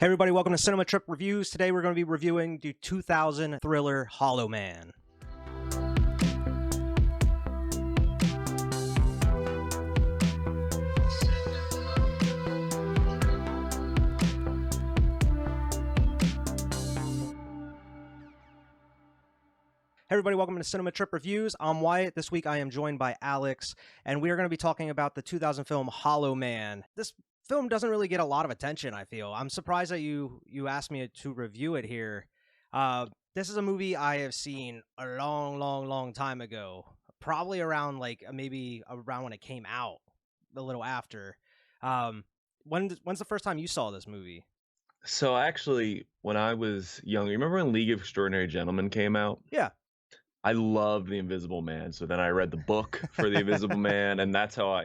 Hey everybody, welcome to Cinema Trip Reviews. Today we're going to be reviewing the 2000 thriller Hollow Man. Hey everybody, welcome to Cinema Trip Reviews. I'm Wyatt. This week I am joined by Alex, and we are going to be talking about the 2000 film Hollow Man. This film doesn't really get a lot of attention, I feel. I'm surprised that you asked me to review it here. This is a movie I have seen a long time ago, probably around maybe around when it came out, a little after. When's the first time you saw this movie? So actually, when I was young, you remember when League of Extraordinary Gentlemen came out? Yeah. I loved The Invisible Man. So then I read the book for The Invisible Man, and that's how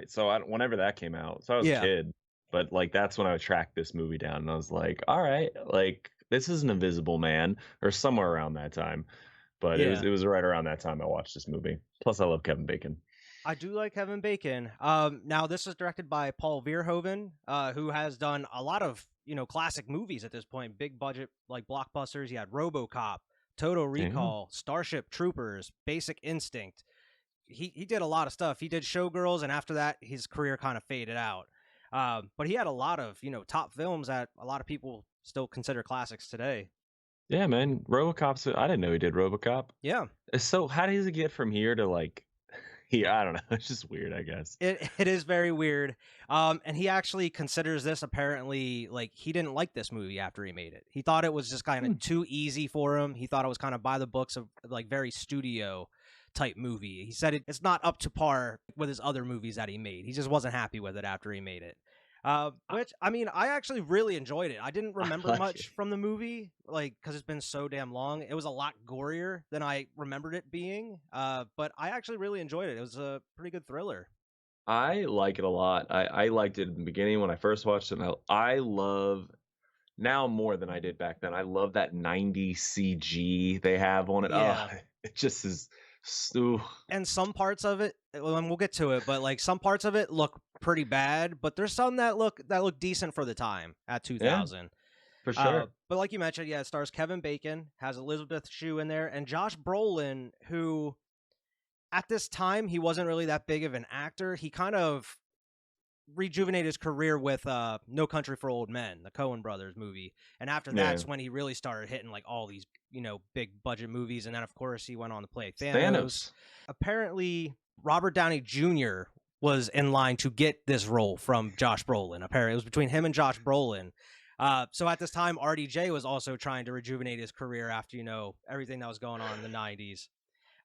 whenever that came out, so I was a Yeah. kid, but like that's when I tracked this movie down, and I was like, all right, like this is an Invisible Man, or somewhere around that time. But it was Yeah. it was right around that time I watched this movie. Plus, I love Kevin Bacon. I do like Kevin Bacon. Now this is directed by Paul VerHoeven, who has done a lot of classic movies at this point, big budget like blockbusters. He had RoboCop, Total Yeah. Recall, Starship Troopers, Basic Instinct. He did a lot of stuff. He did Showgirls, and after that, his career kind of faded out. But he had a lot of top films that a lot of people still consider classics today. Yeah, man. I didn't know he did RoboCop. Yeah. So how does it get from here to like I don't know. It's just weird, I guess. It is very weird. And he actually considers this apparently like he didn't like this movie after he made it. He thought it was just kind Hmm. of too easy for him. He thought it was kind of by the books of like very studio type movie. He said it's not up to par with his other movies that he made. He just wasn't happy with it after he made it. I, Which I mean, I actually really enjoyed it. I didn't I remember like it. much from the movie, like because it's been so damn long. It was a lot gorier than I remembered it being. But I actually really enjoyed it. It was a pretty good thriller. I like it a lot. I liked it in the beginning when I first watched it. And I love now more than I did back then. I love that 90s CG they have on it. Oh, Yeah. it just is so. And some parts of it, well, and we'll get to it, but like some parts of it look pretty bad, but there's some that look decent for the time at Yeah, 2000. for sure. But like you mentioned, yeah, it stars Kevin Bacon, has Elizabeth Shue in there, and Josh Brolin, who at this time he wasn't really that big of an actor. He kind of rejuvenate his career with No Country for Old Men, the Coen brothers movie. And after Yeah. that's when he really started hitting like all these, big budget movies. And then of course he went on to play Thanos. Thanos. Apparently Robert Downey Jr. was in line to get this role from Josh Brolin. Apparently it was between him and Josh Brolin. So at this time, RDJ was also trying to rejuvenate his career after, everything that was going on in the 90s.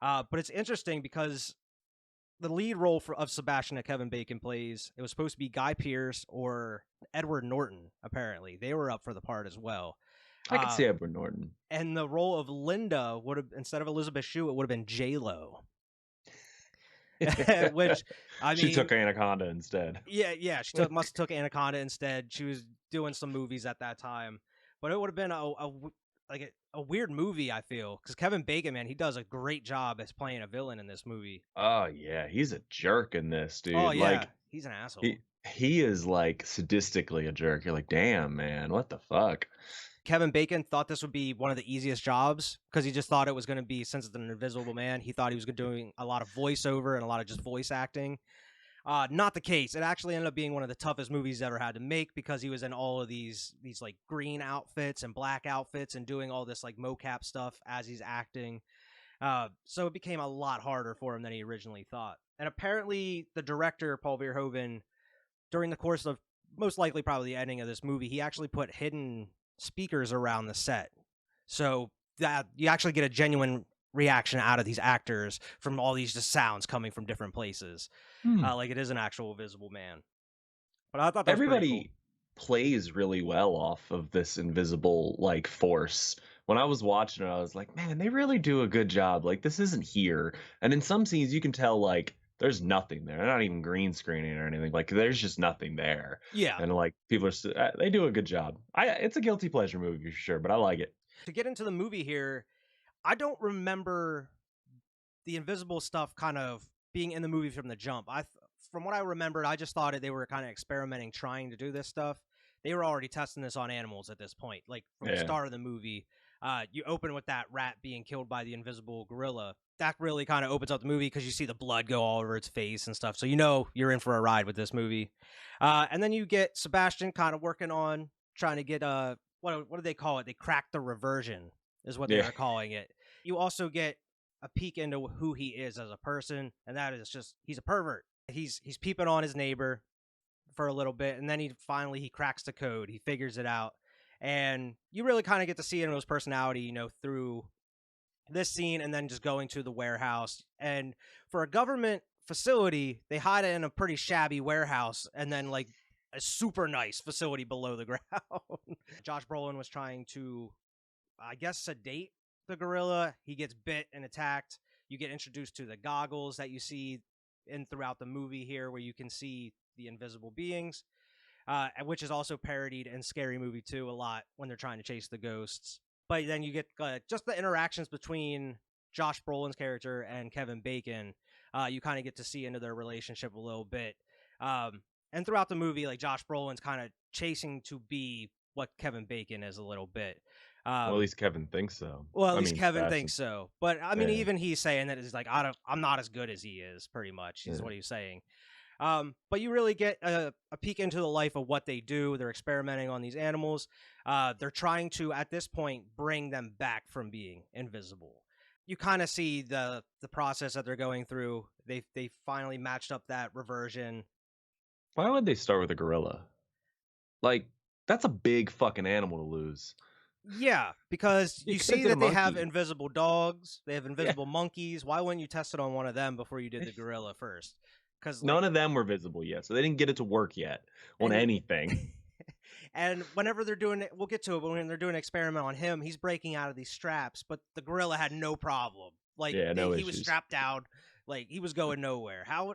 But it's interesting because the lead role of Sebastian that Kevin Bacon plays, it was supposed to be Guy Pearce or Edward Norton. Apparently, they were up for the part as well. I could Uh, see Edward Norton. and the role of Linda would have, instead of Elizabeth Shue, it would have been J Lo. Which, I She mean, took Anaconda instead. yeah, must have took Anaconda instead. She was doing some movies at that time, but it would have been a weird movie. I feel because Kevin Bacon, man, he does a great job as playing a villain in this movie. Oh yeah, he's a jerk in this, Oh dude. yeah, Like he's an asshole. he is like sadistically a jerk. You're like, damn, man, what the fuck? Kevin Bacon thought this would be one of the easiest jobs because he just thought it was going to be, since it's an Invisible Man, he thought he was doing a lot of voiceover and a lot of just voice acting. Not the case. It actually ended up being one of the toughest movies he's ever had to make because he was in all of these like green outfits and black outfits and doing all this like mocap stuff as he's acting. So it became a lot harder for him than he originally thought. And apparently, the director Paul Verhoeven, during the course of most likely probably the ending of this movie, he actually put hidden speakers around the set, so that you actually get a genuine reaction out of these actors from all these just sounds coming from different places. Hmm. Like it is an actual Visible Man. But I thought that was pretty cool. Everybody plays really well off of this invisible like force. When I was watching it, I was like, man, they really do a good job. Like this isn't here. And in some scenes you can tell like there's nothing there. They're not even green screening or anything. Like there's just nothing there. Yeah. And like people are they do a good job. It's a guilty pleasure movie for sure, but I like it. To get into the movie here, I don't remember the invisible stuff kind of being in the movie from the jump. From what I remembered, I just thought they were kind of experimenting, trying to do this stuff. they were already testing this on animals at this point. Like from the Yeah. start of the movie, you open with that rat being killed by the invisible gorilla. That really kind of opens up the movie because you see the blood go all over its face and stuff. So you know you're in for a ride with this movie. And then you get Sebastian kind of working on trying to get what do they call it? They crack the reversion is what they Yeah. were calling it. You also get a peek into who he is as a person, and that is just he's a pervert. He's peeping on his neighbor for a little bit, and then he cracks the code. He figures it out, and you really kind of get to see his personality, you know, through this scene, and then just going to the warehouse. And for a government facility, they hide it in a pretty shabby warehouse, and then like a super nice facility below the ground. Josh Brolin was trying to, I guess, sedate the gorilla. He gets bit and attacked. You get introduced to the goggles that you see in throughout the movie here, where you can see the invisible beings, which is also parodied in Scary Movie 2 a lot when they're trying to chase the ghosts. But then you get just the interactions between Josh Brolin's character and Kevin Bacon. You kind of get to see into their relationship a little bit. And throughout the movie, like Josh Brolin's kind of chasing to be what Kevin Bacon is a little bit. Well, at least Kevin thinks so. Well, at I least mean, Kevin Sebastian. thinks so. But I mean, Yeah. even he's saying that it's like, I'm not as good as he is, pretty much, is Yeah. what he's saying. But you really get a peek into the life of what they do. They're experimenting on these animals. They're trying to, at this point, bring them back from being invisible. You kind of see the process that they're going through. They finally matched up that reversion. Why would they start with a gorilla? Like, that's a big fucking animal to lose. Yeah, because You you could've see did a that they have monkey. invisible dogs. They have invisible monkeys. Why wouldn't you test it on one of them before you did the gorilla first? Because None of them were visible yet, so they didn't get it to work yet on anything. And whenever they're doing it, we'll get to it, but when they're doing an experiment on him, he's breaking out of these straps, but the gorilla had no problem. Like, Yeah, no he was issues. strapped down, like he was going nowhere. How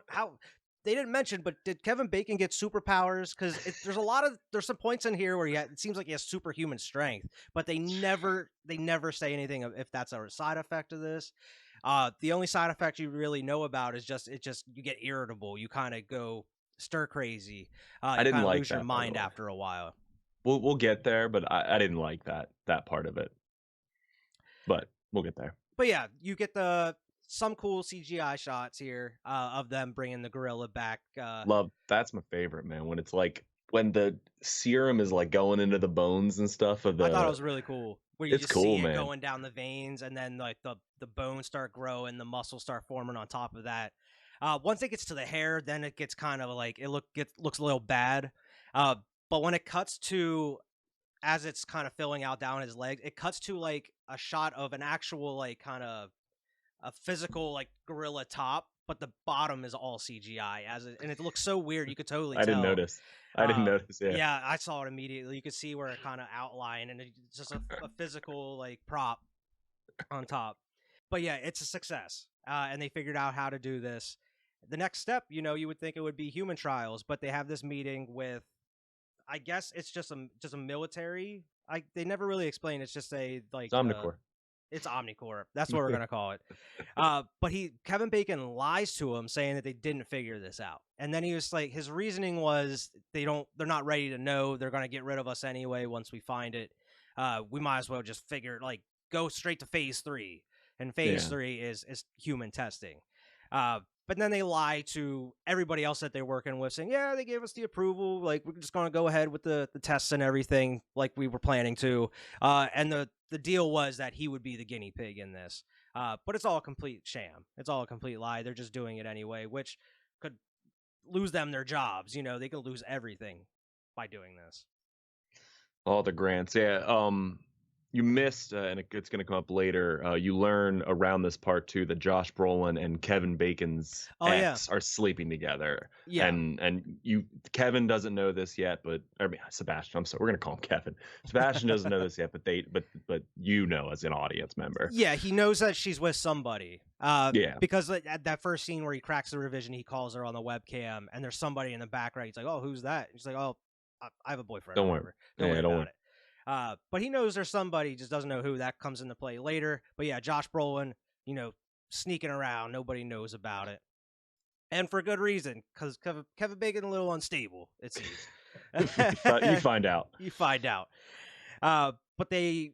they didn't mention, but did Kevin Bacon get superpowers? Because there's some points in here where it seems like he has superhuman strength, but they never say anything of if that's a side effect of this. The only side effect you really know about is just you get irritable. You kind of go stir crazy. I You didn't kind of like lose your that, by the mind way. after a while. We'll get there, but I didn't like that part of it. But we'll get there. But yeah, you get some cool CGI shots here of them bringing the gorilla back. That's my favorite, man. When it's like when the serum is like going into the bones and stuff of I thought it the. was really cool. Where you It's just cool, see it man. going down the veins, and then like the bones start growing, the muscles start forming on top of that. Once it gets to the hair, then it gets kind of like looks a little bad. But when it cuts to as it's kind of filling out down his legs, it cuts to like a shot of an actual like kind of a physical like gorilla top, but the bottom is all CGI and it looks so weird. You could totally tell. I didn't notice. I didn't notice. Yeah. Yeah, I saw it immediately. You could see where it kind of outlined, and it's just a physical like prop on top. But yeah, it's a success, and they figured out how to do this. The next step, you would think it would be human trials, but they have this meeting with, I guess it's just a military. They never really explain. It's just a like Omnicorp. It's Omnicorp. That's what we're gonna call it. But Kevin Bacon lies to him, saying that they didn't figure this out, and then he was like, his reasoning was they're not ready to know. They're gonna get rid of us anyway once we find it. We might as well just go straight to phase 3, and phase 3 is human testing. But then they lie to everybody else that they're working with, saying, yeah, they gave us the approval. Like, we're just going to go ahead with the tests and everything like we were planning to. And the deal was that he would be the guinea pig in this. But it's all a complete sham. It's all a complete lie. They're just doing it anyway, which could lose them their jobs. They could lose everything by doing this. All the grants. Yeah. You missed, and it's going to come up later. You learn around this part too that Josh Brolin and Kevin Bacon's ex are sleeping together. Yeah. And Kevin doesn't know this yet, but Sebastian. I'm sorry, we're going to call him Kevin. Sebastian doesn't know this yet, but but as an audience member. Yeah, he knows that she's with somebody. Yeah. Because at that first scene where he cracks the revision, he calls her on the webcam, and there's somebody in the background. He's like, "Oh, who's that?" And she's like, "Oh, I have a boyfriend." Don't worry. Don't worry about it. But he knows there's somebody, just doesn't know who. That comes into play later. But yeah, Josh Brolin, sneaking around, nobody knows about it, and for good reason, because Kevin Bacon a little unstable, it seems. You find out. You find out. But they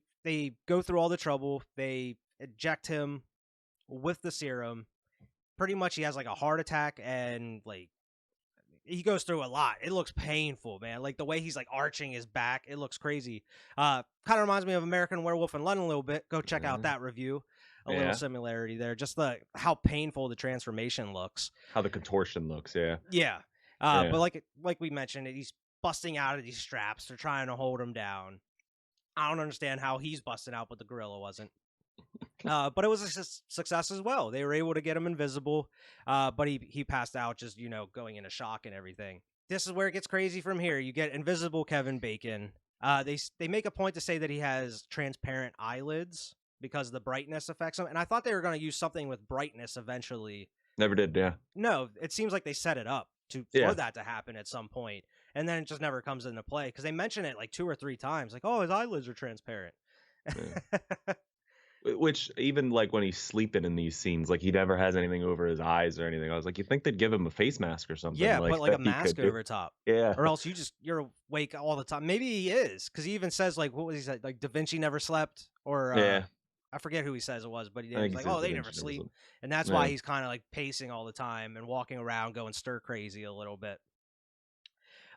go through all the trouble. They inject him with the serum. Pretty much he has like a heart attack, and like he goes through a lot. It looks painful, man. Like the way he's like arching his back, it looks crazy. Kind of reminds me of American Werewolf in London a little bit. Go check out that review. A little similarity there. Just how painful the transformation looks. How the contortion looks, yeah. Yeah. But like we mentioned, he's busting out of these straps. They're trying to hold him down. I don't understand how he's busting out, but the gorilla wasn't. But it was a success as well. They were able to get him invisible, but he passed out, just going into shock and everything. This is where it gets crazy from here. You get invisible Kevin Bacon. They make a point to say that he has transparent eyelids because the brightness affects him, and I thought they were going to use something with brightness eventually. Never did, yeah. No, it seems like they set it up for that to happen at some point, and then it just never comes into play because they mention it like 2 or 3 times, like, oh, his eyelids are transparent. Yeah. Which, even like when he's sleeping in these scenes, like he never has anything over his eyes or anything. I was like, you'd think they'd give him a face mask or something. Yeah, put like a mask over top. Yeah. Or else you're awake all the time. Maybe he is, because he even says, like, what was he said? Like Da Vinci never slept, or I forget who he says it was, but he was like, oh, they never sleep. And that's why he's kind of like pacing all the time and walking around going stir crazy a little bit.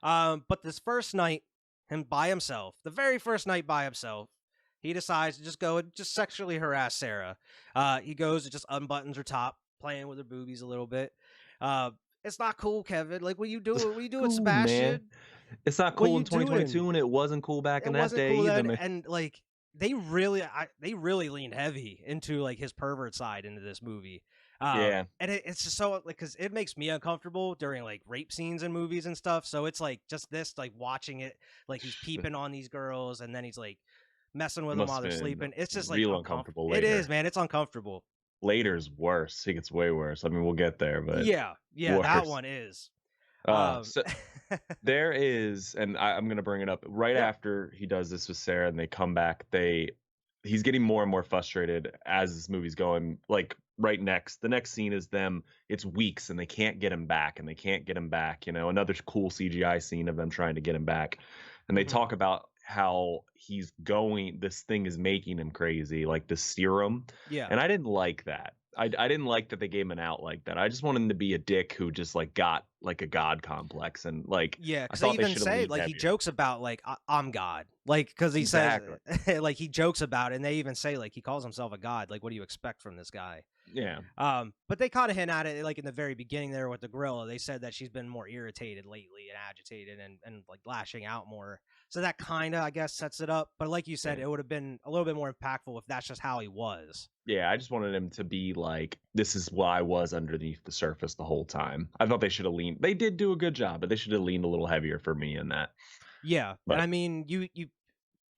But this first night, him by himself, the very first night by himself, he decides to just go and just sexually harass Sarah. He goes and just unbuttons her top, playing with her boobies a little bit. It's not cool, Kevin. Like, what are you doing? What are you doing, Sebastian? Man. It's not cool in 2022, and it wasn't cool back in that day either, man. And like, they really leaned heavy into like his pervert side into this movie. And it's just so like, because it makes me uncomfortable during like rape scenes in movies and stuff. So it's like just this, like watching it, like he's peeping on these girls, and then he's like messing with them while they're sleeping. It's just like real uncomfortable. It is, man. It's uncomfortable. Later's worse. It gets way worse. I mean, we'll get there, but yeah, worse. That one is. So there is, and I'm gonna bring it up right after he does this with Sarah, and they come back. He's getting more and more frustrated as this movie's going. Like the next scene is them. It's weeks, and they can't get him back, another cool CGI scene of them trying to get him back, and they talk about how this thing is making him crazy, like the serum. Yeah. And I didn't like that. I didn't like that they gave him an out like that. I just wanted him to be a dick who just like got like a god complex, and like, yeah, because they even say like he jokes about like I'm God, like, because he says like he jokes about it, and they even say like he calls himself a god. Like, what do you expect from this guy? Yeah. But they kind of hint at it like in the very beginning there with the gorilla. They said that she's been more irritated lately and agitated and like lashing out more. So that kind of, I guess, sets it up. But like you said, it would have been a little bit more impactful if that's just how he was. Yeah, I just wanted him to be like, this is what I was underneath the surface the whole time. I thought they should have leaned. They did do a good job, but they should have leaned a little heavier for me in that. Yeah, but and I mean,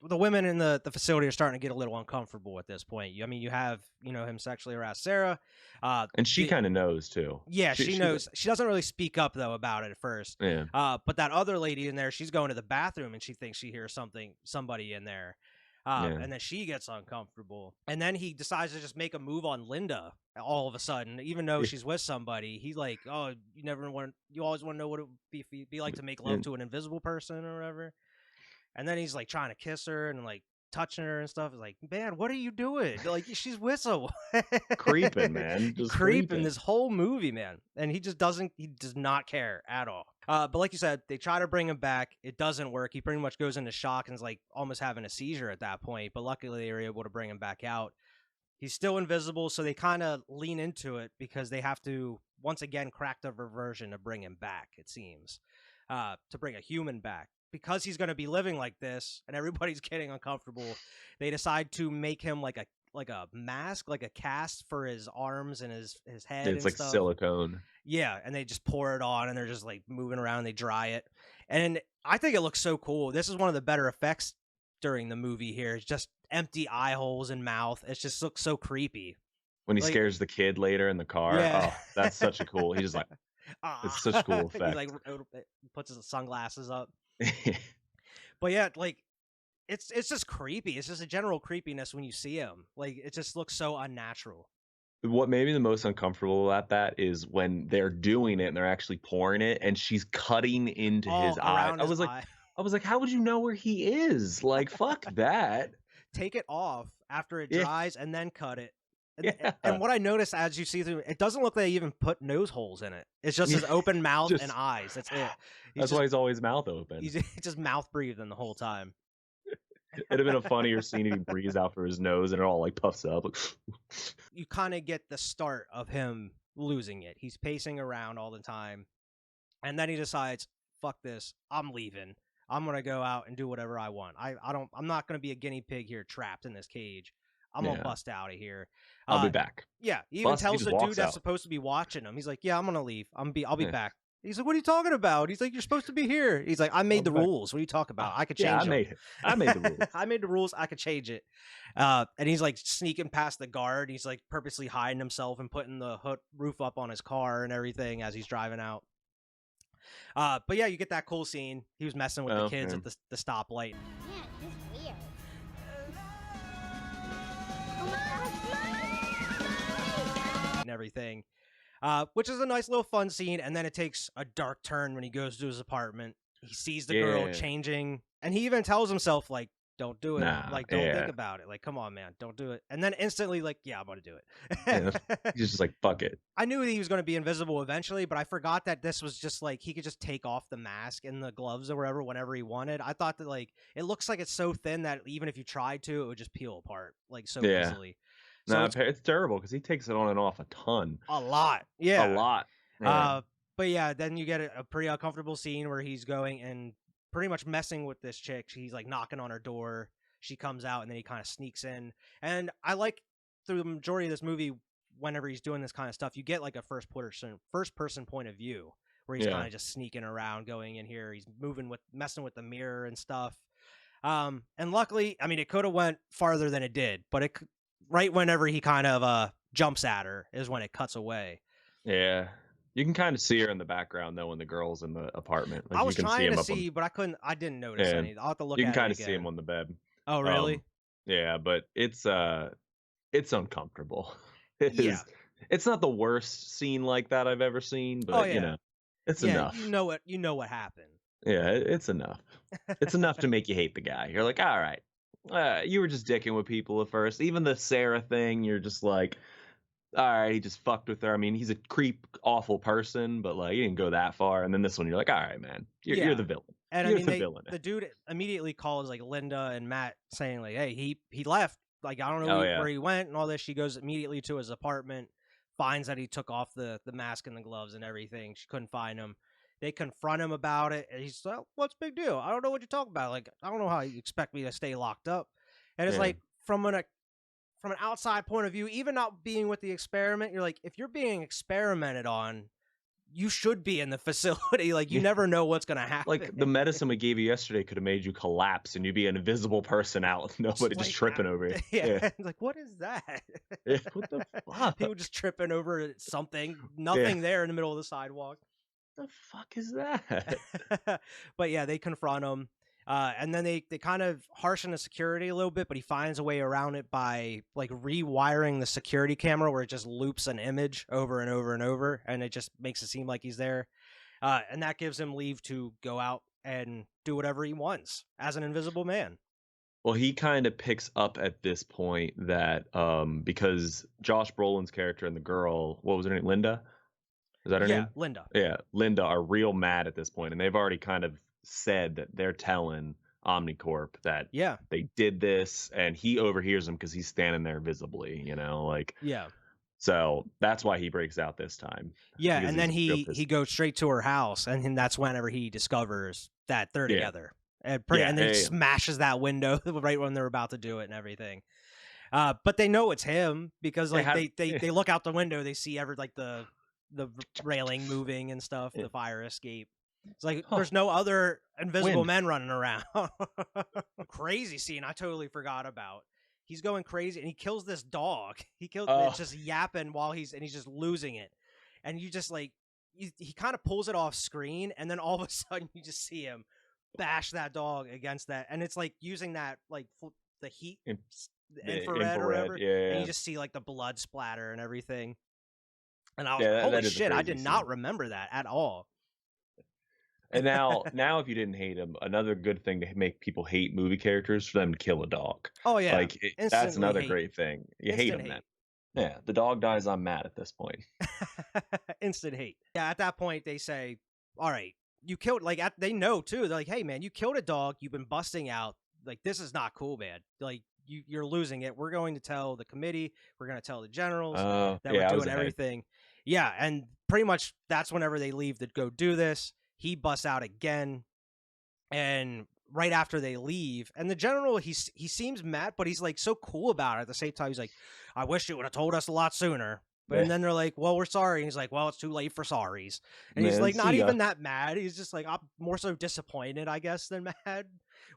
the women in the facility are starting to get a little uncomfortable at this point. I mean, you have him sexually harass Sarah, and she kind of knows too. Yeah, she knows. She doesn't really speak up though about it at first. Yeah. But that other lady in there, she's going to the bathroom and she thinks she hears somebody in there, and then she gets uncomfortable. And then he decides to just make a move on Linda all of a sudden, even though she's with somebody. He's like, "Oh, you always want to know what it would be like to make love to an invisible person or whatever." And then he's like trying to kiss her and like touching her and stuff. It's like, man, what are you doing? Like, she's with someone. Creeping, man. Just creeping this whole movie, man. And he does not care at all. But like you said, they try to bring him back. It doesn't work. He pretty much goes into shock and is like almost having a seizure at that point. But luckily they were able to bring him back out. He's still invisible, so they kind of lean into it because they have to once again crack the reversion to bring him back, it seems. To bring a human back. Because he's going to be living like this and everybody's getting uncomfortable, they decide to make him like a mask, like a cast for his arms and his head. It's like stuff. Silicone. Yeah, and they just pour it on and they're just like moving around and they dry it. And I think it looks so cool. This is one of the better effects during the movie here. It's just empty eye holes and mouth. It just looks so creepy. When he scares the kid later in the car. Yeah. Oh, that's such a cool. He's just like, it's such a cool effect. He like puts his sunglasses up. But yeah, like it's just creepy. It's just a general creepiness when you see him. Like, it just looks so unnatural. what made me the most uncomfortable about that is when they're doing it and they're actually pouring it, and she's cutting into All his eye. around his eye. I was like, how would you know where he is? Like, fuck that. Take it off after it Yeah, dries and then cut it. And yeah, what I noticed as you see through, it doesn't look like they even put nose holes in it. It's just yeah. his open mouth and Just eyes. That's it. He's that's just why he's always mouth open. he's just mouth breathing the whole time. It'd have been a funnier scene if he breathes out through his nose and it all like puffs up. Like, You kind of get the start of him losing it. He's pacing around all the time, and then he decides, "Fuck this! I'm leaving. I'm gonna go out and do whatever I want. I'm not gonna be a guinea pig here, trapped in this cage. I'm gonna yeah, bust out of here." I'll be Uh, back. yeah. He even Plus, he tells just the dude walks that's out. supposed to be watching him. He's like, "Yeah, I'm gonna leave. I'll be Yeah, back." He's like, "What are you talking about?" He's like, "You're supposed to be here." He's like, "I I'll made be the back. rules. What are you talking about? I could Yeah, change I them. made it. I made the rules. I made the rules. I could change it." And he's like sneaking past the guard. He's like purposely hiding himself and putting the roof up on his car and everything as he's driving out. But yeah, you get that cool scene. He was messing with the Oh, kids yeah. at the stoplight Yeah, he's weird. and everything, which is a nice little fun scene. And then it takes a dark turn when he goes to his apartment. He sees the girl Yeah. changing, and he even tells himself, like, "Don't do it. Nah, Like, don't think yeah. about it. Like, come on, man, don't do it." And then instantly, like, "Yeah, I'm gonna do Yeah. it." He's just like, fuck it. I knew he was going to be invisible eventually, but I forgot that this was just like he could just take off the mask and the gloves or whatever whenever he wanted. I thought that like it looks like it's so thin that even if you tried to, it would just peel apart like so Yeah. easily. So Nah, it's it's terrible because he takes it on and off a ton. a lot, A yeah. lot. Yeah. But yeah, then you get a pretty uncomfortable scene where he's going and pretty much messing with this chick. He's like knocking on her door. She comes out and then he kind of sneaks in. And I like through the majority of this movie, whenever he's doing this kind of stuff, you get like a first person point of view where he's Yeah. kind of just sneaking around, going in here. He's messing with the mirror and stuff. And luckily, I mean, it could have went farther than it did, but right whenever he kind of jumps at her is when it cuts away. Yeah. You can kind of see her in the background though when the girl's in the apartment. Like I you was can see trying him to up on. see, but I didn't notice Yeah. any. I'll have to look You can at it kind of see him again. on the bed. Oh, really? Yeah, but it's uncomfortable. It Yeah. is. It's not the worst scene like that I've ever seen, but Oh, you yeah. know, it's Yeah, enough. you know what happened. Yeah, it's enough. It's enough to make you hate the guy. You're like, all right, you were just dicking with people at first. Even the Sarah thing, you're just like, all right, he just fucked with her. I mean, he's a creep, awful person, but like, he didn't go that far. And then this one, you're like, all right, man, you're Yeah. the villain. And You're I mean, the villain. the dude immediately calls like Linda and Matt saying like, "Hey, he left. Like, I don't know Oh, yeah. where he went and all this." She goes immediately to his apartment, finds that he took off the mask and the gloves and everything. She couldn't find him. They confront him about it, and he's like, "What's the big deal? I don't know what you're talking about. Like, I don't know how you expect me to stay locked up." And it's Yeah. like from an outside point of view, even not being with the experiment, you're like, if you're being experimented on, you should be in the facility. Like, you Yeah. never know what's gonna happen. Like the medicine we gave you yesterday could have made you collapse and you'd be an invisible person out with nobody just like, tripping over you. Yeah. Yeah. It's like, what is that? Yeah, what the fuck? People just tripping over something, nothing there in the middle of the sidewalk. The fuck is that? But yeah, they confront him. And then they kind of harshen the security a little bit, but he finds a way around it by like rewiring the security camera where it just loops an image over and over and over, and it just makes it seem like he's there. And that gives him leave to go out and do whatever he wants as an invisible man. Well, he kind of picks up at this point that because Josh Brolin's character and the girl, what was her name? Linda? Is that her name? Linda. Yeah, Linda are real mad at this point, and they've already kind of said that they're telling Omnicorp that Yeah. they did this, and he overhears them because he's standing there visibly, you know, like. Yeah. So that's why he breaks out this time. Yeah, because and then he's real he pissed. goes straight to her house, and that's whenever he discovers that they're Yeah. together. And Yeah, then he yeah, yeah. smashes that window right when they're about to do it and everything. But they know it's him because like they look out the window, they see like the railing moving and stuff, Yeah. the fire escape. It's like there's no other invisible men running around. Crazy scene I totally forgot about. He's going crazy and he kills this dog. It's just yapping while he's just losing it. And you just like he kind of pulls it off screen, and then all of a sudden you just see him bash that dog against that, and it's like using that like the heat, the The infrared or infrared, whatever, and yeah, you just see like the blood splatter and everything. And I was like, yeah, holy that is a shit, I crazy did scene. not remember that at all. And now, if you didn't hate him, another good thing to make people hate movie characters for them to kill a dog. Oh yeah, Like that's instantly another hate, great thing. You hate instant him then. hate. Yeah, the dog dies. I'm mad at this point. Instant hate. Yeah, at that point they say, "All right, you killed." Like they know too. They're like, "Hey, man, you killed a dog. You've been busting out. Like this is not cool, man. Like you're losing it. We're going to tell the committee. We're going to tell the generals that we're Yeah, I was doing ahead. everything." Yeah, and pretty much that's whenever they leave to go do this. He busts out again, and right after they leave, and the general, he seems mad, but he's like so cool about it. At the same time, he's like, "I wish you would have told us a lot sooner." But and Yeah, then they're like, "Well, we're sorry." And he's like, "Well, it's too late for sorries." And he's man, like, not see ya. even that mad. He's just like, I'm more so disappointed, I guess, than mad.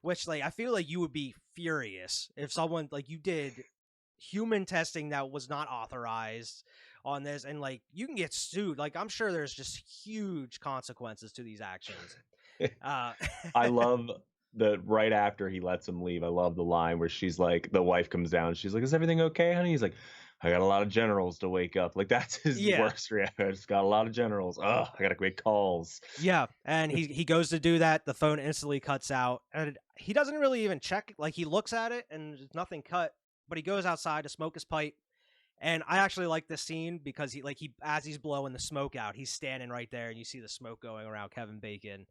Which, like, I feel like you would be furious if someone like you did human testing that was not authorized on this, and like you can get sued. Like, I'm sure there's just huge consequences to these actions. Uh, I love the right after he lets him leave. I love the line where she's like, the wife comes down. And she's like, "Is everything okay, honey?" He's like, "I got a lot of generals to wake up." Like that's his yeah. worst reaction. I just got a lot of generals. Oh, I gotta make calls. Yeah, and he goes to do that, the phone instantly cuts out, and he doesn't really even check. Like he looks at it, and there's nothing cut, but he goes outside to smoke his pipe. And I actually like this scene because he as he's blowing the smoke out, he's standing right there, and you see the smoke going around Kevin Bacon.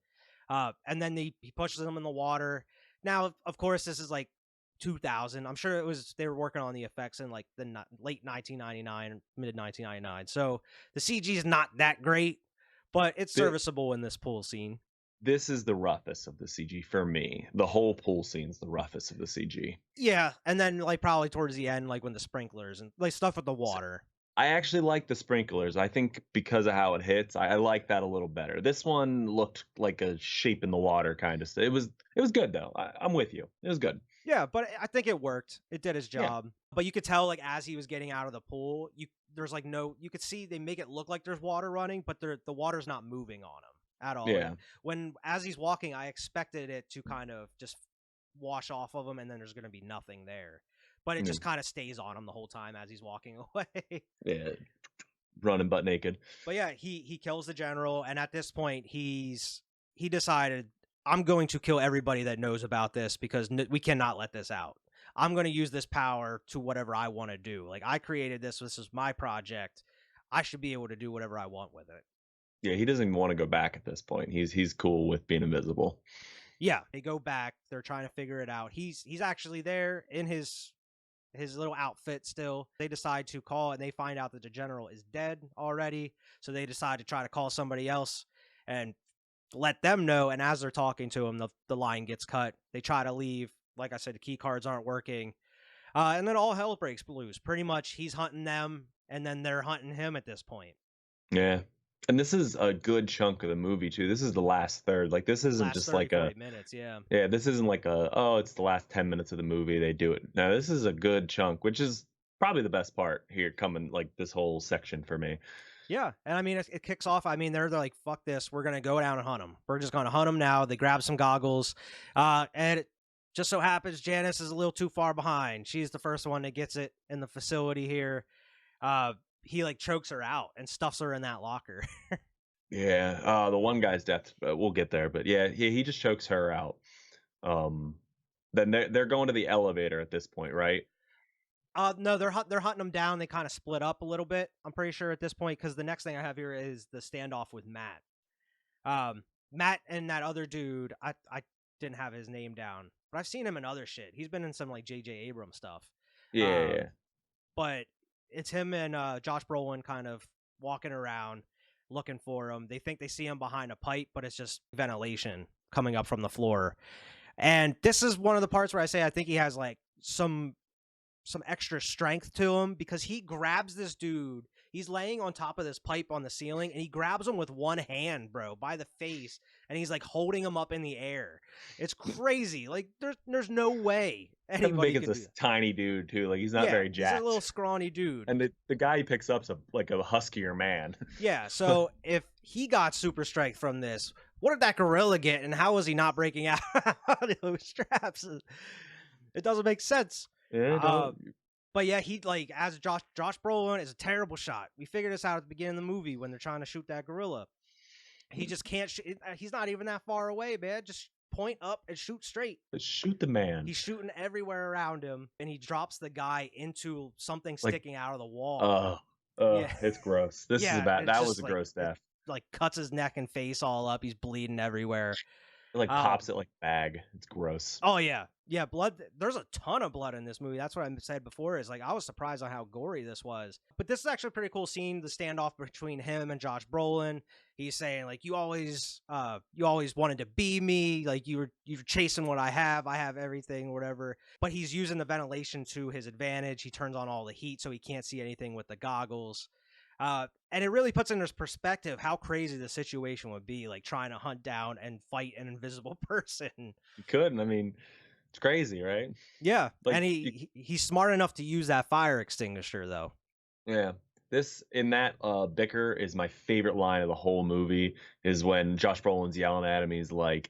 And then he pushes him in the water. Now, of course, this is like 2000. I'm sure they were working on the effects in like the late 1999, mid 1999. So the CG is not that great, but it's Th- serviceable in this pool scene. This is the roughest of the CG for me. The whole pool scene's the roughest of the CG. Yeah, and then like probably towards the end, like when the sprinklers and like stuff with the water. I actually like the sprinklers. I think because of how it hits, I like that a little better. This one looked like a shape in the water kind of. It was good though. I'm with you. It was good. Yeah, but I think it worked. It did its Yeah, job. But you could tell, like, as he was getting out of the pool, there's like no. You could see they make it look like there's water running, but the water's not moving on him at all. Like yeah, when as he's walking, I expected it to kind of just wash off of him, and then there's going to be nothing there. But it yeah. just kind of stays on him the whole time as he's walking away. Yeah. Running butt naked. But yeah, he kills the general, and at this point, he decided, I'm going to kill everybody that knows about this because we cannot let this out. I'm going to use this power to whatever I want to do. Like I created this. This is my project. I should be able to do whatever I want with it. Yeah, he doesn't even want to go back at this point. He's cool with being invisible. Yeah, they go back. They're trying to figure it out. He's actually there in his little outfit still. They decide to call, and they find out that the general is dead already. So they decide to try to call somebody else and let them know. And as they're talking to him, the line gets cut. They try to leave. Like I said, the key cards aren't working. And then all hell breaks loose. Pretty much he's hunting them, and then they're hunting him at this point. Yeah. And this is a good chunk of the movie too. This is the last third. Like this isn't Last just 30, like a 40 minutes, yeah. yeah, this isn't like a oh, it's the last 10 minutes of the movie they do it. No, this is a good chunk, which is probably the best part here coming like this whole section for me. Yeah, and I mean, it kicks off. I mean, they're like, fuck this. We're going to go down and hunt them. We're just going to hunt them now. They grab some goggles. And it just so happens Janice is a little too far behind. She's the first one that gets it in the facility here. He like chokes her out and stuffs her in that locker. Yeah, the one guy's death, we'll get there, but yeah, he just chokes her out. Then they're going to the elevator at this point, right? No, they're hunting them down. They kind of split up a little bit. I'm pretty sure at this point because the next thing I have here is the standoff with Matt. Matt and that other dude. I didn't have his name down, but I've seen him in other shit. He's been in some like J.J. Abrams stuff. Yeah. But it's him and Josh Brolin kind of walking around looking for him. They think they see him behind a pipe, but it's just ventilation coming up from the floor. And this is one of the parts where I say I think he has like some extra strength to him because he grabs this dude. He's laying on top of this pipe on the ceiling, and he grabs him with one hand, bro, by the face, and he's like holding him up in the air. It's crazy. Like there's no way anybody Kevin could Bacon's do a that. tiny dude too. Like he's not very He's jacked. a little scrawny dude. And the guy he picks up's like a huskier man. Yeah, so if he got super strength from this, what did that gorilla get, and how was he not breaking out of those straps? It doesn't make sense. Yeah, But yeah, he like as Josh Brolin is a terrible shot. We figured this out at the beginning of the movie when they're trying to shoot that gorilla. He just can't. He's not even that far away, man. Just point up and shoot straight. shoot the man. He's shooting everywhere around him, and he drops the guy into something Like, sticking out of the wall. Yeah, it's gross. This is bad. That was a like, gross death. Like cuts his neck and face all up. He's bleeding everywhere. It like pops it like a bag. It's gross. Oh yeah, yeah. Blood. There's a ton of blood in this movie. That's what I said before. Is like I was surprised on how gory this was. But this is actually a pretty cool scene. The standoff between him and Josh Brolin. He's saying like, you always wanted to be me. Like you're chasing what I have. I have everything, whatever. But he's using the ventilation to his advantage. He turns on all the heat so he can't see anything with the goggles. And it really puts into perspective how crazy the situation would be, like trying to hunt down and fight an invisible person. You couldn't. I mean, it's crazy, right? Yeah, like, and he's smart enough to use that fire extinguisher, though. Yeah, that bicker is my favorite line of the whole movie. Is when Josh Brolin's yelling at him. He's like,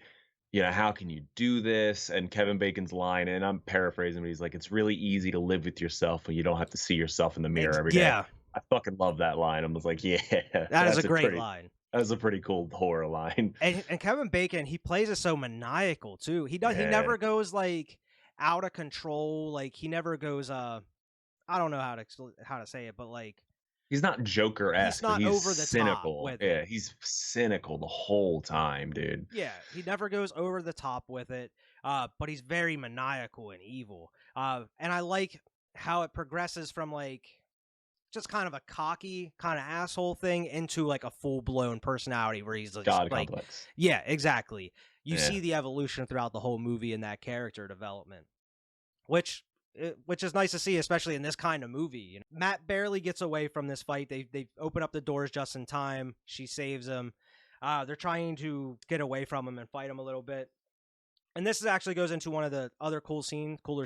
how can you do this? And Kevin Bacon's line, and I'm paraphrasing, but he's like, it's really easy to live with yourself when you don't have to see yourself in the mirror every day. Yeah. I fucking love that line. I was like, that is a great line. That was a pretty cool horror line. And Kevin Bacon, he plays it so maniacal too. He does. Yeah. He never goes like out of control. Like he never goes. I don't know how to say it, but like he's not Joker-esque. He's not over the cynical. Top with it. He's cynical the whole time, dude. Yeah, he never goes over the top with it. But he's very maniacal and evil. And I like how it progresses from like just kind of a cocky kind of asshole thing into like a full-blown personality where he's like God complex. Yeah, exactly. You see the evolution throughout the whole movie in that character development, which is nice to see, especially in this kind of movie. Matt barely gets away from this fight. They open up the doors just in time. She saves him. They're trying to get away from him and fight him a little bit. And this actually goes into one of the other cooler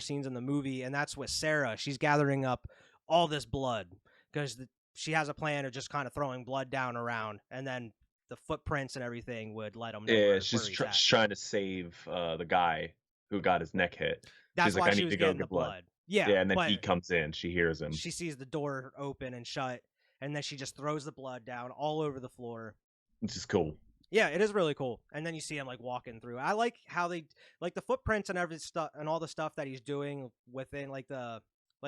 scenes in the movie, and that's with Sarah. She's gathering up all this blood because she has a plan of just kind of throwing blood down around, and then the footprints and everything would let them know. Yeah, she's trying to save the guy who got his neck hit. That's she's why like, she was getting the blood. Yeah, and then he comes in. She hears him. She sees the door open and shut, and then she just throws the blood down all over the floor. Which is cool. Yeah, it is really cool. And then you see him like walking through. I like how they like the footprints and every stuff and all the stuff that he's doing within like the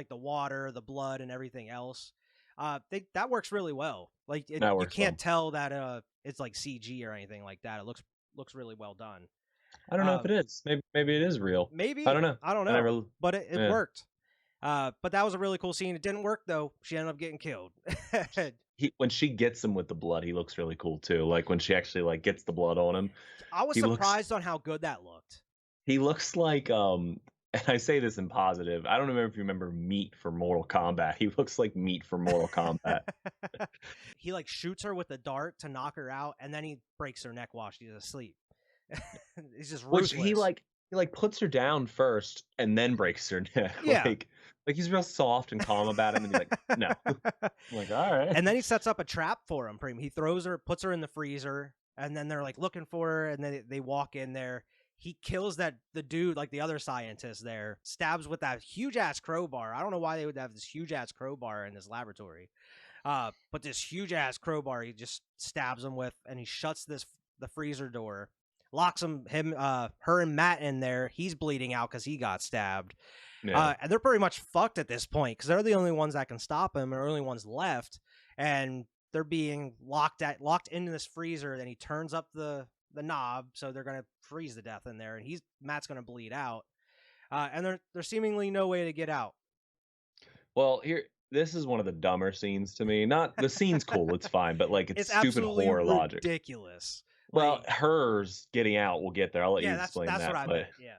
water, the blood, and everything else. That works really well. Like you can't tell that it's like CG or anything like that. It looks really well done. I don't know if it is. Maybe it is real. Maybe I don't know. But it worked. But that was a really cool scene. It didn't work though. She ended up getting killed. When she gets him with the blood, he looks really cool too. Like when she actually like gets the blood on him. I was surprised on how good that looked. He looks like and I say this in positive. I don't remember if you remember Meat from Mortal Kombat. He looks like Meat from Mortal Kombat. He like shoots her with a dart to knock her out, and then he breaks her neck while she's asleep. He's just ruthless. Which he puts her down first and then breaks her neck. Yeah. Like he's real soft and calm about him, and he's like, no. I'm like, all right. And then he sets up a trap for him. He throws her, puts her in the freezer, and then they're like looking for her, and then they walk in there. He kills the dude, like the other scientist there, stabs with that huge ass crowbar. I don't know why they would have this huge ass crowbar in this laboratory. But this huge ass crowbar he just stabs him with, and he shuts the freezer door, locks her and Matt in there. He's bleeding out because he got stabbed. Yeah. And they're pretty much fucked at this point because they're the only ones that can stop him, or only ones left, and they're being locked into this freezer. Then he turns up the knob, so they're gonna freeze to death in there, and Matt's gonna bleed out. And there's seemingly no way to get out. Well, this is one of the dumber scenes to me. Not the scene's cool, it's fine, but like it's stupid horror logic. Ridiculous. Well, hers getting out, we'll get there. I'll let you explain that. That's what I meant. Yeah.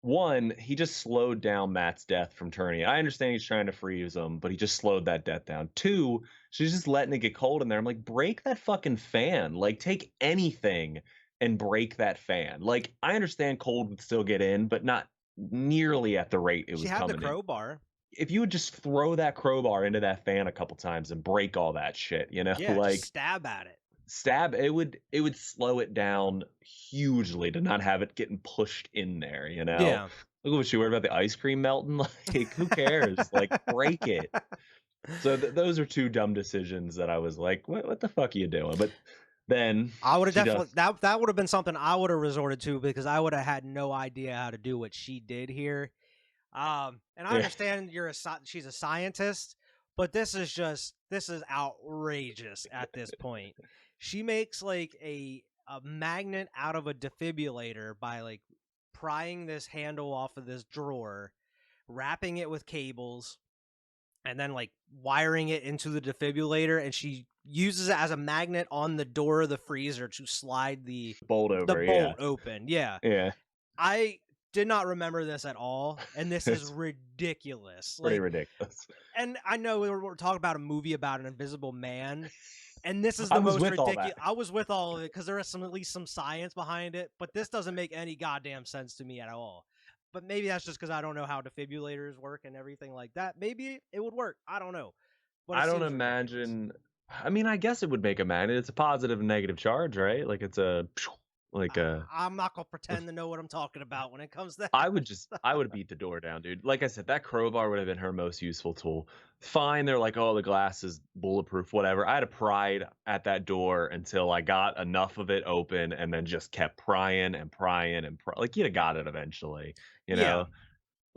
One, he just slowed down Matt's death from turning. I understand he's trying to freeze him, but he just slowed that death down. Two, she's just letting it get cold in there. I'm like, break that fucking fan. Like, take anything and break that fan. Like, I understand cold would still get in, but not nearly at the rate it was coming in. She had the crowbar. If you would just throw that crowbar into that fan a couple times and break all that shit, Yeah, like just stab at it. It would slow it down hugely to not have it getting pushed in there, Yeah. Look at what you worried about the ice cream melting. Like, who cares? Like, break it. So those are two dumb decisions that I was like, what the fuck are you doing? But then I would have she does. definitely that would have been something I would have resorted to because I would have had no idea how to do what she did here. And I Yeah. understand she's a scientist, but this is outrageous at this point. She makes like a magnet out of a defibrillator by like prying this handle off of this drawer, wrapping it with cables, and then like wiring it into the defibrillator, and she uses it as a magnet on the door of the freezer to slide the Bolt over, yeah. bolt open. Yeah. Yeah. I did not remember this at all, and this is It's ridiculous. pretty Like, ridiculous. and I know we're talking about a movie about an invisible man, and this is I the was most with all ridiculous. that. I was with all of it because there is at least some science behind it, but this doesn't make any goddamn sense to me at all. But maybe that's just because I don't know how defibrillators work and everything like that. Maybe it would work. I don't know. But it I don't seems ridiculous. imagine. I mean, I guess it would make a magnet. It's a positive and negative charge, right? Like it's a like a. I'm not gonna pretend to know what I'm talking about when it comes to that. I would beat the door down, dude. Like I said, that crowbar would have been her most useful tool. Fine, they're like, oh, the glass is bulletproof, whatever. I had to pry at that door until I got enough of it open, and then just kept prying and prying and like you'd have got it eventually, you Yeah. know.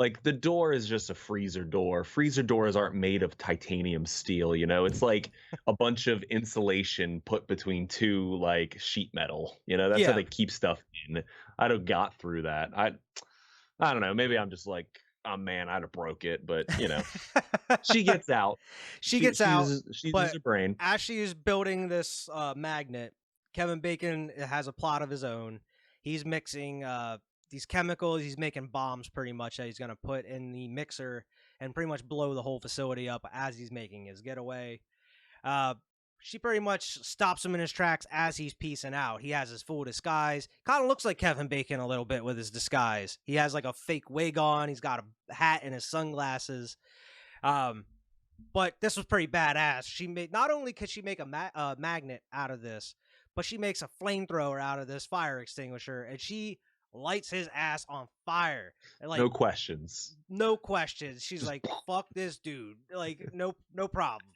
Like the door is just a freezer door. Freezer doors aren't made of titanium steel, you know. It's like a bunch of insulation put between two like sheet metal. You know, that's how Yeah. they keep stuff in. I'd have got through that. I don't know. Maybe I'm just like, oh man, I'd have broke it, but you know, she gets out. She gets out, She but uses her brain. as she is building this magnet, Kevin Bacon has a plot of his own. He's mixing these chemicals. He's making bombs pretty much that he's going to put in the mixer and pretty much blow the whole facility up as he's making his getaway. She pretty much stops him in his tracks as he's piecing out. He has his full disguise. Kind of looks like Kevin Bacon a little bit with his disguise. He has like a fake wig on. He's got a hat and his sunglasses. But this was pretty badass. She made, not only could she make a magnet out of this, but she makes a flamethrower out of this fire extinguisher, and she lights his ass on fire. And like, No questions. no questions. She's like, "Fuck this dude!" Like, no problems.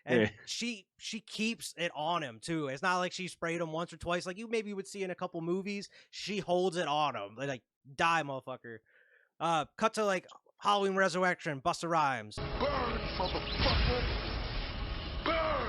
And Yeah. she keeps it on him too. It's not like she sprayed him once or twice, like you maybe would see in a couple movies. She holds it on him, like die, motherfucker. Cut to like Halloween Resurrection, Busta Rhymes. Burn, motherfucker! Burn!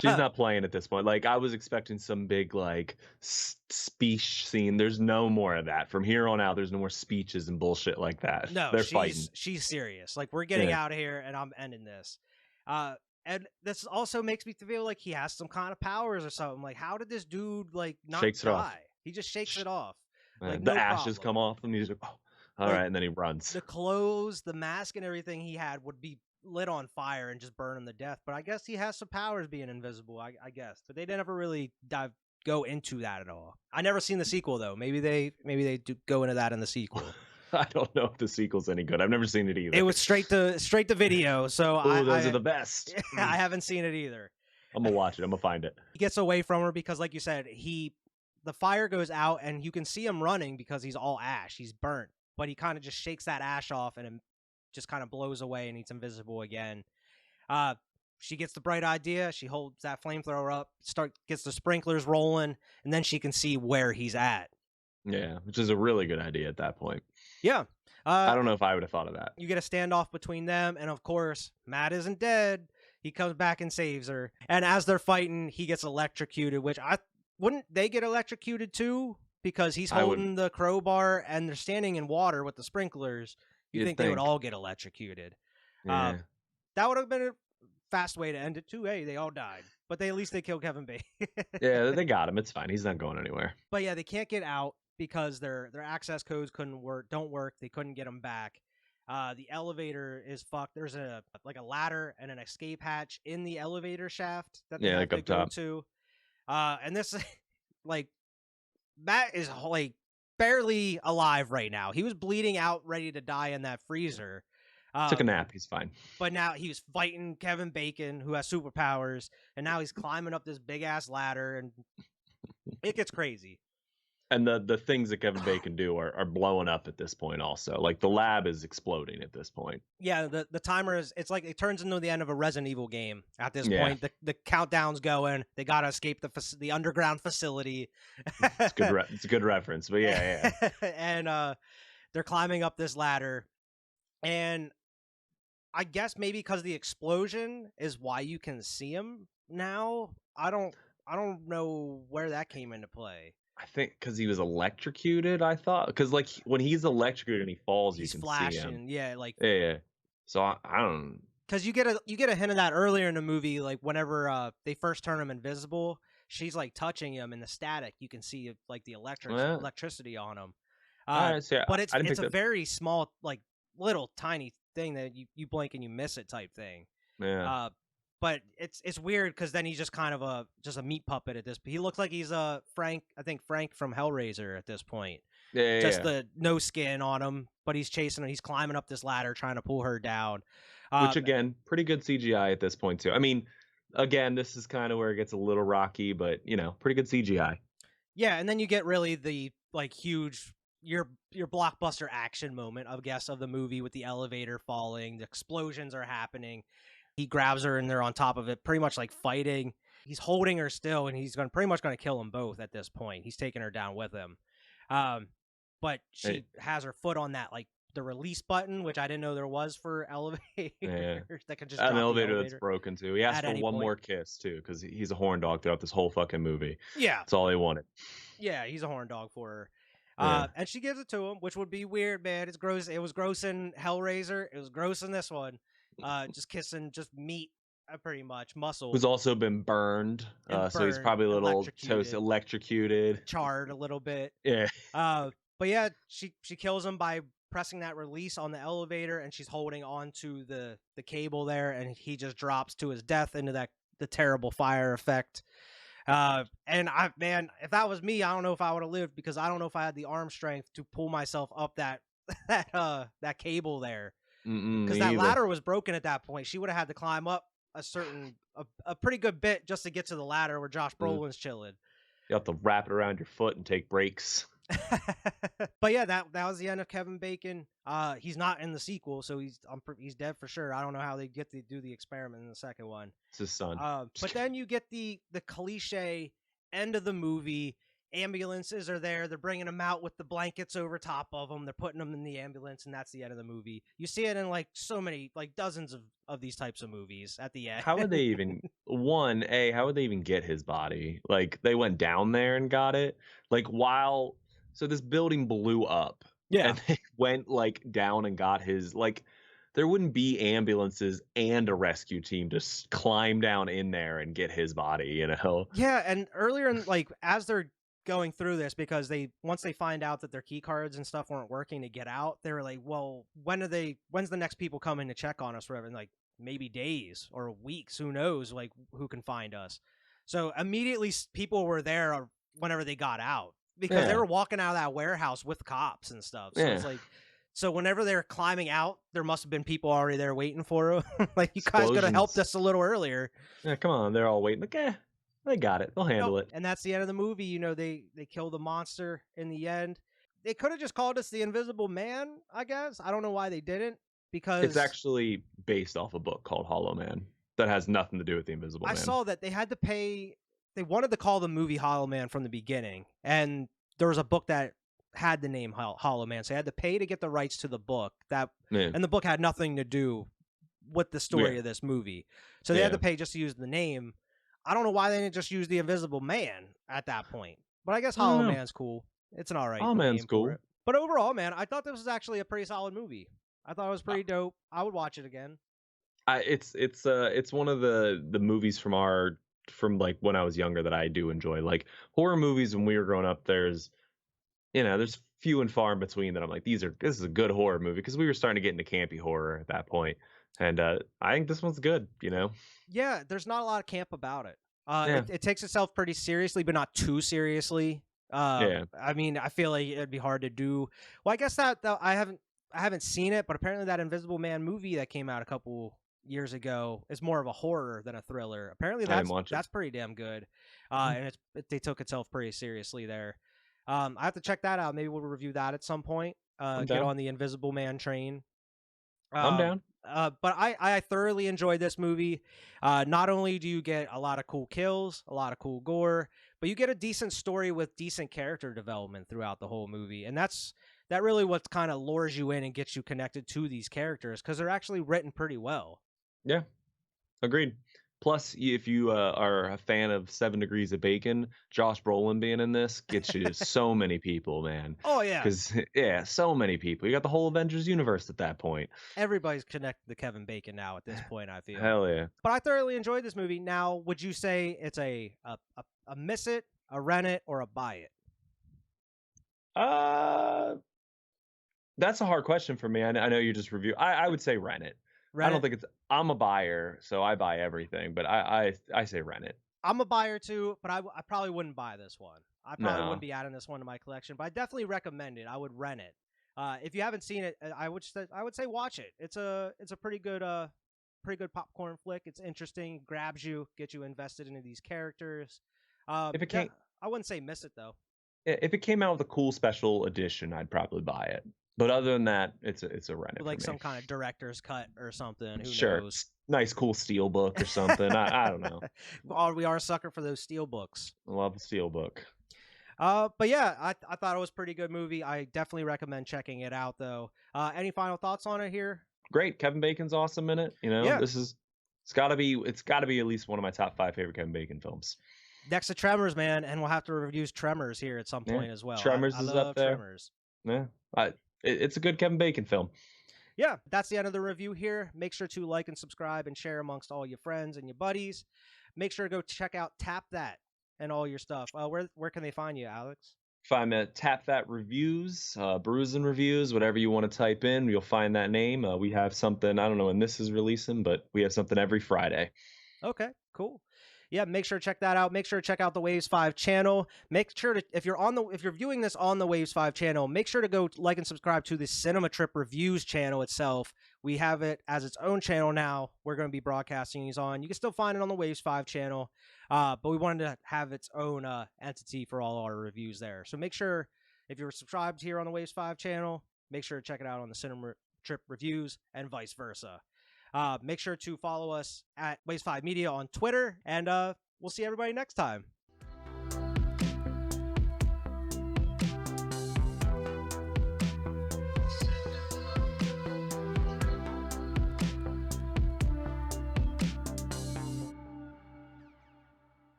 She's not playing at this point. Like I was expecting some big like speech scene. There's no more of that. From here on out, there's no more speeches and bullshit like that. No, they're fighting. She's serious. Like, we're getting out of here, and I'm ending this. And this also makes me feel like he has some kind of powers or something. Like, how did this dude like not Shakes it die? off. He just shakes it off. Like, The no ashes problem. come off him. He's like, oh, all Like, right, and then he runs. The clothes, the mask, and everything he had would be lit on fire and just burn him to death. But I guess he has some powers being invisible. I guess, but they never really go into that at all. I never seen the sequel though. Maybe they do go into that in the sequel. I don't know if the sequel's any good. I've never seen it either. It was straight to video, so those are the best. I haven't seen it either. I'm gonna watch it. I'm gonna find it. He gets away from her because, like you said, the fire goes out and you can see him running because he's all ash. He's burnt, but he kind of just shakes that ash off and it just kind of blows away and he's invisible again. She gets the bright idea. She holds that flamethrower up, gets the sprinklers rolling, and then she can see where he's at. Yeah, which is a really good idea at that point. Yeah. I don't know if I would have thought of that. You get a standoff between them, and of course, Matt isn't dead. He comes back and saves her. And as they're fighting, he gets electrocuted, which wouldn't they get electrocuted too? Because he's holding the crowbar and they're standing in water with the sprinklers. You think they would all get electrocuted. Yeah. That would have been a fast way to end it too. Hey, they all died. But at least they killed Kevin Bacon. Yeah, they got him. It's fine. He's not going anywhere. But yeah, they can't get out because their access codes don't work. They couldn't get them back. The elevator is fucked. There's a ladder and an escape hatch in the elevator shaft that they have to go to. And this, like, Matt is like barely alive right now. He was bleeding out, ready to die in that freezer. Took a nap. He's fine. But now he was fighting Kevin Bacon, who has superpowers, and now he's climbing up this big ass ladder, and it gets crazy. And the things that Kevin Bacon do are blowing up at this point also. Like the lab is exploding at this point. Yeah, the timer is, it's like it turns into the end of a Resident Evil game at this Yeah. point. The countdown's going. They got to escape the underground facility. It's good it's a good reference. But yeah. And they're climbing up this ladder, and I guess maybe because the explosion is why you can see him now. I don't know where that came into play. I think because he was electrocuted, I thought. Because, like, when he's electrocuted and he falls, He's you can flashing, see him. yeah, like Yeah. So I don't. because you get a hint of that earlier in the movie, like whenever they first turn him invisible, she's like touching him in the static. You can see like the electricity on him. All right, so But I didn't it's pick a very small, like little tiny thing that you blink and you miss it type thing. Yeah. But it's weird because then he's just kind of a meat puppet at this. He looks like he's Frank from Hellraiser at this point. Yeah. The no skin on him, but he's chasing her. He's climbing up this ladder trying to pull her down. Which again, pretty good CGI at this point too. I mean, again, this is kind of where it gets a little rocky, but pretty good CGI. Yeah, and then you get really the like huge your blockbuster action moment, I guess, of the movie with the elevator falling, the explosions are happening. He grabs her and they're on top of it, pretty much like fighting. He's holding her still, and he's pretty much going to kill them both at this point. He's taking her down with him. But she has her foot on that, like the release button, which I didn't know there was for elevators that can just drop an the elevator that's broken too. He asked for one point. more kiss too, because he's a horn dog throughout this whole fucking movie. Yeah, that's all he wanted. Yeah, he's a horn dog for her. And she gives it to him, which would be weird, man. It's gross. It was gross in Hellraiser. It was gross in this one. Just kissing just meat, pretty much muscle. Who's also been burned, so he's probably a little electrocuted, charred a little bit. Yeah. But yeah, she kills him by pressing that release on the elevator, and she's holding on to the cable there, and he just drops to his death into the terrible fire effect. And if that was me, I don't know if I would have lived, because I don't know if I had the arm strength to pull myself up that cable there. Because that ladder was broken at that point. She would have had to climb up a pretty good bit just to get to the ladder where Josh Brolin's chilling. You have to wrap it around your foot and take breaks. But yeah, that was the end of Kevin Bacon. He's not in the sequel, so he's dead for sure. I don't know how they get to do the experiment in the second one. It's his son. But then you get the cliche end of the movie. Ambulances are there. They're bringing them out with the blankets over top of them. They're putting them in the ambulance, and that's the end of the movie. You see it in like so many, like dozens of these types of movies at the end. How would they even how would they even get his body? Like, they went down there and got it? Like, so this building blew up. Yeah. And they went like down and got his, like, there wouldn't be ambulances and a rescue team to climb down in there and get his body, Yeah, and earlier in, like, as they're going through this, because once they find out that their key cards and stuff weren't working to get out, they were like, well, when's the next people coming to check on us, whatever? And like, maybe days or weeks, who knows, like, who can find us. So immediately people were there whenever they got out, because they were walking out of that warehouse with cops and stuff. So it's like, so whenever they're climbing out, there must have been people already there waiting for them. Like, you guys could have helped us a little earlier. Yeah, come on, they're all waiting. Like, they got it. They'll handle it. And that's the end of the movie. They kill the monster in the end. They could have just called us the Invisible Man, I guess. I don't know why they didn't, because it's actually based off a book called Hollow Man that has nothing to do with the Invisible Man. I saw that they had to pay. They wanted to call the movie Hollow Man from the beginning, and there was a book that had the name Hollow Man, so they had to pay to get the rights to the book. And the book had nothing to do with the story of this movie, so they had to pay just to use the name. I don't know why they didn't just use the Invisible Man at that point, but I guess Hollow Man's cool. It's an alright. Hollow Man's cool. But overall, man, I thought this was actually a pretty solid movie. I thought it was pretty dope. I would watch it again. It's one of the movies from like when I was younger that I do enjoy. Like, horror movies when we were growing up, there's few and far in between that I'm like, this is a good horror movie, because we were starting to get into campy horror at that point. And I think this one's good, Yeah, there's not a lot of camp about it. It takes itself pretty seriously, but not too seriously. I mean, I feel like it'd be hard to do. Well, I guess that I haven't seen it, but apparently that Invisible Man movie that came out a couple years ago is more of a horror than a thriller. Apparently that's pretty damn good. And they took itself pretty seriously there. I have to check that out. Maybe we'll review that at some point. I'm Get down. on the Invisible Man train. I'm down. But I thoroughly enjoyed this movie. Not only do you get a lot of cool kills, a lot of cool gore, but you get a decent story with decent character development throughout the whole movie. And that really what kind of lures you in and gets you connected to these characters because they're actually written pretty well. Yeah, agreed. Plus, if you are a fan of 7 Degrees of Bacon, Josh Brolin being in this gets you so many people, man. Oh, yeah. Because, yeah, so many people. You got the whole Avengers universe at that point. Everybody's connected to Kevin Bacon now at this point, I feel. Hell yeah. But I thoroughly enjoyed this movie. Now, would you say it's a miss it, a rent it, or a buy it? That's a hard question for me. I know you just review. I would say rent it. Rent I don't it? think it's. I'm a buyer, so I buy everything. But I say rent it. I'm a buyer too, but I probably wouldn't buy this one. I probably No. wouldn't be adding this one to my collection, but I definitely recommend it. I would rent it. If you haven't seen it, I would say watch it. It's a pretty good popcorn flick. It's interesting, grabs you, gets you invested into these characters. If it came, I wouldn't say miss it though. if it came out with a cool special edition, I'd probably buy it. But other than that, it's a rent it Like for some me. kind of director's cut or something. Who Sure, knows? nice cool steel book or something. I don't know. We are a sucker for those steel books. I love a steel book. But yeah, I thought it was a pretty good movie. I definitely recommend checking it out though. Any final thoughts on it here? Great, Kevin Bacon's awesome in it. You know, Yeah. it's got to be at least one of my top 5 favorite Kevin Bacon films. Next to Tremors, man, and we'll have to review Tremors here at some point as well. Tremors I is love up there. Tremors. Yeah, it's a good Kevin Bacon film. Yeah, that's the end of the review here. Make sure to like and subscribe and share amongst all your friends and your buddies. Make sure to go check out Tap That and all your stuff. Where can they find you, Alex? Find me at Tap That Reviews, Bruising Reviews, whatever you want to type in, you'll find that name. We have something, I don't know when this is releasing, but we have something every Friday. Okay, cool. Yeah, make sure to check that out. Make sure to check out the Waves 5 channel. Make sure to if you're viewing this on the Waves 5 channel, make sure to go like and subscribe to the Cinema Trip Reviews channel itself. We have it as its own channel now. We're going to be broadcasting these on. You can still find it on the Waves 5 channel, but we wanted to have its own entity for all our reviews there. So make sure if you're subscribed here on the Waves 5 channel, make sure to check it out on the Cinema Trip Reviews and vice versa. Make sure to follow us at Waves 5 Media on Twitter, and we'll see everybody next time.